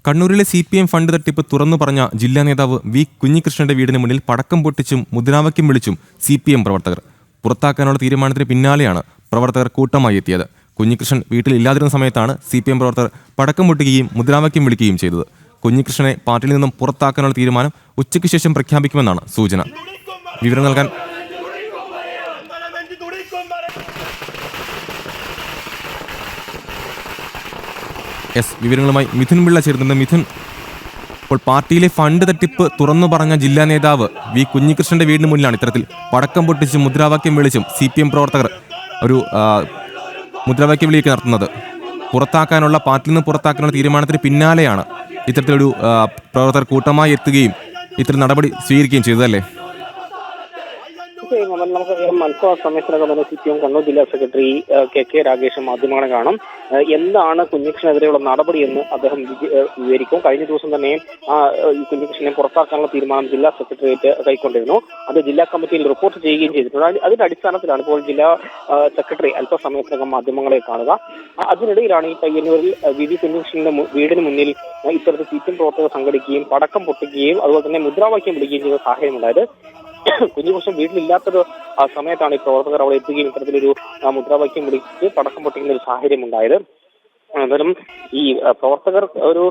കണ്ണൂരിലെ CPM fund തട്ടിപ്പ് തുറന്നു പറഞ്ഞ ജില്ലാ നേതാവ് വി കുഞ്ഞികൃഷ്ണന്റെ വീടിന് മുന്നിൽ പടക്കം പൊട്ടിച്ചും മുദ്രാവാക്യം വിളിച്ചും CPM പ്രവർത്തകർ. പുറത്താക്കാനുള്ള തീരുമാനത്തിന് പിന്നാലെയാണ് പ്രവർത്തകർ കൂട്ടമായി എത്തിയത്. കുഞ്ഞികൃഷ്ണൻ വീട്ടിൽ ഇല്ലാതിരുന്ന സമയത്താണ് CPM പ്രവർത്തകർ പടക്കം പൊട്ടിക്കുകയും മുദ്രാവാക്യം വിളിക്കുകയും ചെയ്തത്. കുഞ്ഞികൃഷ്ണനെ പാർട്ടിയിൽ നിന്നും പുറത്താക്കാനുള്ള തീരുമാനം ഉച്ചയ്ക്ക് ശേഷം പ്രഖ്യാപിക്കുമെന്നാണ് സൂചന. വിവരം നൽകാൻ വിവരങ്ങളുമായി മിഥുൻ പിള്ള ചേരുന്നുണ്ട്. മിഥുൻ, ഇപ്പോൾ പാർട്ടിയിലെ ഫണ്ട് തട്ടിപ്പ് തുറന്നു പറഞ്ഞ ജില്ലാ നേതാവ് വി കുഞ്ഞികൃഷ്ണന്റെ വീടിന് മുന്നിലാണ് ഇത്തരത്തിൽ പടക്കം പൊട്ടിച്ചും മുദ്രാവാക്യം വിളിച്ചും CPM പ്രവർത്തകർ ഒരു മുദ്രാവാക്യം വിളിയൊക്കെ നടത്തുന്നത്. പാർട്ടിയിൽ നിന്ന് പുറത്താക്കാനുള്ള തീരുമാനത്തിന് പിന്നാലെയാണ് ഇത്തരത്തിലൊരു പ്രവർത്തകർ കൂട്ടമായി എത്തുകയും ഇത്തരം നടപടി സ്വീകരിക്കുകയും ചെയ്തതല്ലേ? നമുക്കറിയാം, അല്പ സമയത്തിനകം തന്നെ CPM കണ്ണൂർ ജില്ലാ സെക്രട്ടറി KK രാഗേഷ് മാധ്യമങ്ങളെ കാണും. എന്താണ് കുഞ്ഞികൃഷ്ണനെതിരെയുള്ള നടപടി എന്ന് അദ്ദേഹം വിവരിക്കും. കഴിഞ്ഞ ദിവസം തന്നെ ഈ കുഞ്ഞികൃഷ്ണനെ പുറത്താക്കാനുള്ള തീരുമാനം ജില്ലാ സെക്രട്ടേറിയറ്റ് കൈക്കൊണ്ടിരുന്നു. അത് ജില്ലാ കമ്മിറ്റിയിൽ റിപ്പോർട്ട് ചെയ്യുകയും ചെയ്തിട്ടുണ്ട്. അതിന്റെ അടിസ്ഥാനത്തിലാണ് ഇപ്പോൾ ജില്ലാ സെക്രട്ടറി അല്പസമയത്തിനകം മാധ്യമങ്ങളെ കാണുക. അതിനിടയിലാണ് ഈ പയ്യന്നൂരിൽ വി കുഞ്ഞികൃഷ്ണന്റെ വീടിന് മുന്നിൽ ഇത്തരത്തിൽ CPM പ്രവർത്തകർ സംഘടിക്കുകയും പടക്കം പൊട്ടിക്കുകയും അതുപോലെ തന്നെ മുദ്രാവാക്യം വിളിക്കുകയും ചെയ്ത സാഹചര്യമുണ്ടായത്. കുഞ്ഞികൃഷ്ണൻ വീട്ടിലില്ലാത്തൊരു സമയത്താണ് ഈ പ്രവർത്തകർ അവിടെ എത്തുകയും ഇത്തരത്തിലൊരു മുദ്രാവാക്യം വിളിച്ച് പടക്കം പൊട്ടിക്കുന്ന ഒരു സാഹചര്യം ഉണ്ടായത്. അന്നേരം ഈ പ്രവർത്തകർ ഒരു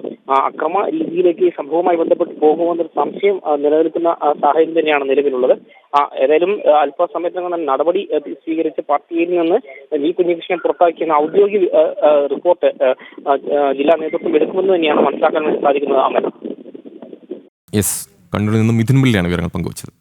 അക്രമ രീതിയിലേക്ക് ഈ സംഭവവുമായി ബന്ധപ്പെട്ട് പോകുമെന്നൊരു സംശയം നിലനിൽക്കുന്ന സാഹചര്യം തന്നെയാണ് നിലവിലുള്ളത്. ഏതായാലും അല്പസമയത്തിനകം തന്നെ നടപടി സ്വീകരിച്ച് പാർട്ടിയിൽ നിന്ന് വി കുഞ്ഞികൃഷ്ണനെ പുറത്താക്കിയെന്ന ഔദ്യോഗിക റിപ്പോർട്ട് ജില്ലാ നേതൃത്വം എടുക്കുമെന്ന് തന്നെയാണ് മനസ്സിലാക്കാൻ വേണ്ടി സാധിക്കുന്നത്. കണ്ണൂരിൽ നിന്നും മിഥുൻ പിള്ളയാണ് വിവരങ്ങൾ പങ്കുവച്ചത്.